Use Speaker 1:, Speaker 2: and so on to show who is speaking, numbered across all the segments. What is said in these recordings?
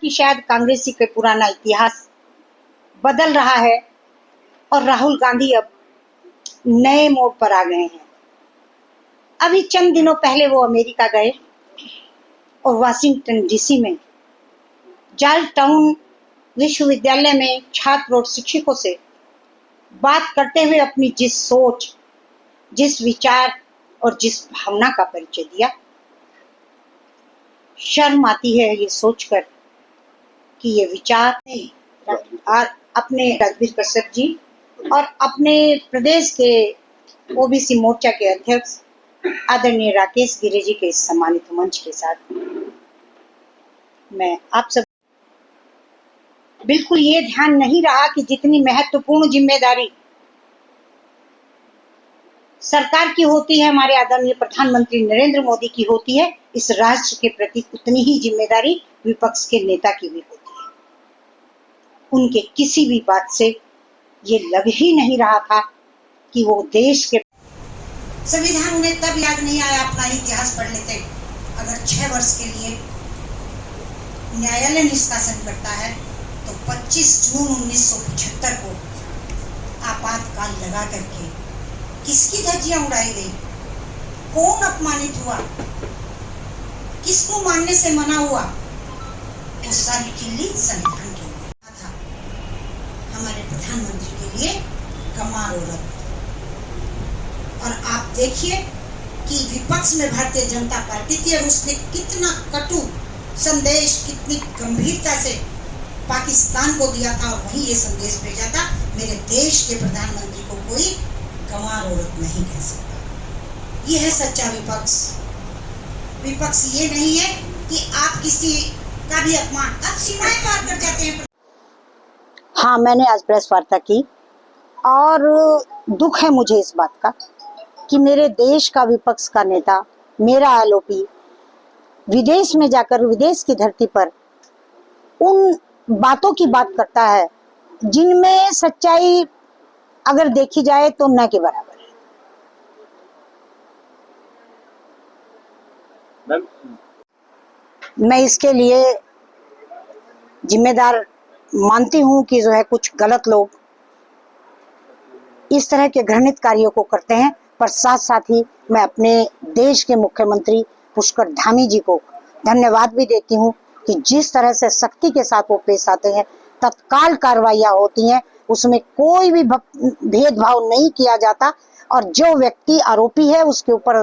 Speaker 1: कि शायद कांग्रेसी के पुराना इतिहास बदल रहा है और राहुल गांधी अब नए मोड़ पर आ गए हैं। अभी चंद दिनों पहले वो अमेरिका गए और वाशिंगटन डीसी में जॉर्ज टाउन विश्वविद्यालय में छात्र और शिक्षकों से बात करते हुए अपनी जिस सोच, जिस विचार और जिस भावना का परिचय दिया, शर्म आती है ये सोचकर कि ये विचार और अपने रणबीर कश्यप जी और अपने प्रदेश के ओबीसी मोर्चा के अध्यक्ष आदरणीय राकेश गिरे जी के इस सम्मानित मंच के साथ मैं आप सब बिल्कुल ये ध्यान नहीं रहा कि जितनी महत्वपूर्ण जिम्मेदारी सरकार की होती है, हमारे आदरणीय प्रधानमंत्री नरेंद्र मोदी की होती है, इस राष्ट्र के प्रति उतनी ही जिम्मेदारी विपक्ष के नेता की भी होती है। उनके किसी भी बात से ये लग ही नहीं रहा था कि वो देश के संविधान उन्हें तब याद नहीं आया, अपना इतिहास पढ़ लेते अगर 6 वर्ष के लिए न्यायालय निष्कासन करता है तो 25 जून 1975 को आपातकाल लगा करके किसकी धज्जियां उड़ाई गई, कौन अपमानित हुआ, किसको मानने से मना हुआ, वो सारी किल्ली संविधान की था। हमारे प्रधानमंत्री के लिए कमाल औरत। और आप देखिए कि विपक्ष में भारतीय जनता पार्टी थी और उसने कितना कटु संदेश, कितनी गंभीरता से पाकिस्तान को दिया था और वहीं ये संदेश भेजा था, मेरे देश के प्रधानमंत्री को कोई कमाल औरत नहीं कह सकता। ये है सच्चा विपक्ष। विपक्ष ये नहीं है कि आप किसी का भी अपमान, आप सीमाएं पार कर जाते हैं। हाँ, मैंने आज प्रेस वार्ता की और दुख है मुझे इस बात का कि मेरे देश का विपक्ष का नेता, मेरा आलोपी, विदेश में जाकर विदेश की धरती पर उन बातों की बात करता है जिनमें सच्चाई अगर देखी जाए तो न के बराबर है। मैं इसके लिए जिम्मेदार मानती हूं कि जो है कुछ गलत लोग इस तरह के घृणित कार्यों को करते हैं, पर साथ साथ ही मैं अपने देश के मुख्यमंत्री पुष्कर धामी जी को धन्यवाद भी देती हूं कि जिस तरह से सख्ती के साथ वो पेश आते हैं, तत्काल कार्रवाइयां होती हैं, उसमें कोई भी भेदभाव नहीं किया जाता और जो व्यक्ति आरोपी है उसके ऊपर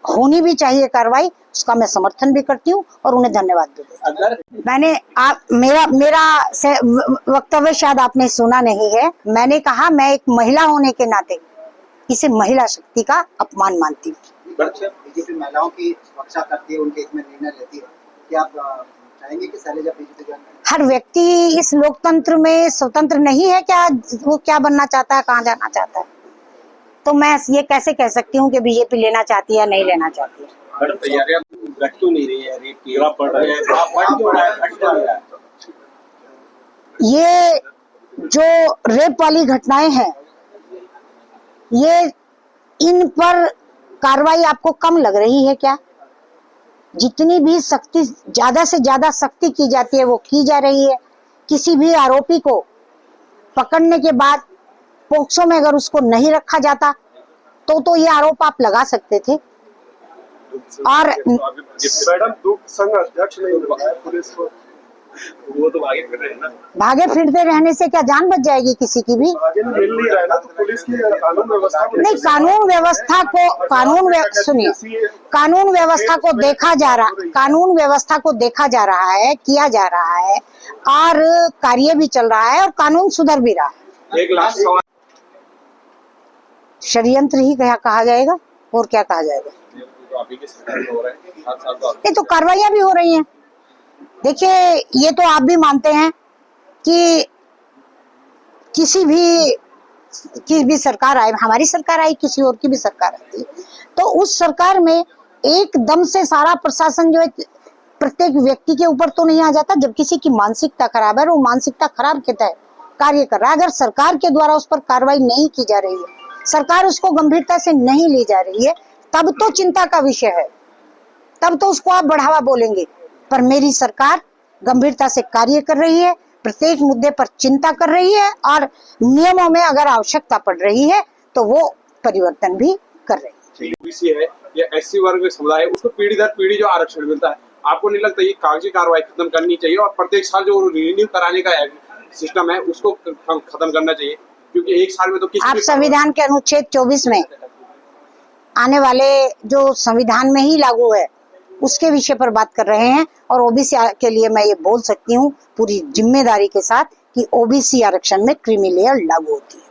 Speaker 1: होनी भी चाहिए कार्रवाई, उसका मैं समर्थन भी करती हूँ और उन्हें धन्यवाद भी देती हूँ। मैंने मेरा वक्तव्य शायद आपने सुना नहीं है। मैंने कहा मैं एक महिला होने के नाते इसे महिला शक्ति का अपमान मानती हूँ।
Speaker 2: बीजेपी महिलाओं की सुरक्षा करती है, उनके हित में निर्णय लेती है, क्या आप चाहेंगे कि शैलजा बीजेपी ज्वाइन करें?
Speaker 1: हर व्यक्ति इस लोकतंत्र में स्वतंत्र नहीं है क्या, वो क्या बनना चाहता है, कहाँ जाना चाहता है। तो मैं ये कैसे कह सकती हूँ कि बीजेपी लेना चाहती है या नहीं लेना चाहती है। ये जो रेप वाली घटनाएं हैं, ये इन पर कार्रवाई आपको कम लग रही है क्या? जितनी भी सख्ती, ज्यादा से ज्यादा सख्ती की जाती है वो की जा रही है। किसी भी आरोपी को पकड़ने के बाद पोक्सो में अगर उसको नहीं रखा जाता तो ये आरोप आप लगा सकते थे। और
Speaker 3: मैडम दूध संघ अध्यक्ष नहीं बताया पुलिस को, वो तो भागे फिर रहे हैं ना।
Speaker 1: भागे फिरते रहने से क्या जान बच जाएगी किसी की भी?
Speaker 3: मिल नहीं रहा है ना, तो पुलिस की कानून व्यवस्था
Speaker 1: नहीं, कानून व्यवस्था को सुनिए, कानून व्यवस्था को देखा जा रहा, कानून व्यवस्था को देखा जा रहा है, किया जा रहा है और कार्य भी चल रहा है और कानून सुधर भी रहा है।
Speaker 3: एक लास्ट सवाल,
Speaker 1: षड्यंत्र ही कहा जाएगा और क्या कहा जाएगा? ये तो कार्रवाइयां भी हो रही हैं। देखिए, ये तो आप भी मानते हैं कि किसी भी सरकार आए, हमारी सरकार आई, किसी और की भी सरकार आती, तो उस सरकार में एकदम से सारा प्रशासन जो है प्रत्येक व्यक्ति के ऊपर तो नहीं आ जाता। जब किसी की मानसिकता खराब है, वो मानसिकता खराब के तहत कार्य कर रहा है, अगर सरकार के द्वारा उस पर कार्रवाई नहीं की जा रही है, सरकार उसको गंभीरता से नहीं ली जा रही है, तब तो चिंता का विषय है, तब तो उसको आप बढ़ावा बोलेंगे। पर मेरी सरकार
Speaker 4: गंभीरता से कार्य कर रही है, प्रत्येक मुद्दे पर चिंता कर रही है और नियमों में अगर आवश्यकता पड़ रही है तो वो परिवर्तन भी कर रही है।
Speaker 3: ओबीसी है या एससी वर्ग में समुदाय है, उसको पीढ़ी दर पीढ़ी जो आरक्षण मिलता है, आपको नहीं लगता ये कागजी कार्रवाई खत्म करनी चाहिए और प्रत्येक साल जो रिन्यू कराने का सिस्टम है उसको खत्म करना चाहिए? क्योंकि एक साल में तो
Speaker 4: आप संविधान के अनुच्छेद 24 में आने वाले जो संविधान में ही लागू है उसके विषय पर बात कर रहे हैं और ओबीसी के लिए मैं ये बोल सकती हूँ पूरी जिम्मेदारी के साथ कि ओबीसी आरक्षण में क्रीमी लेयर लागू होती है।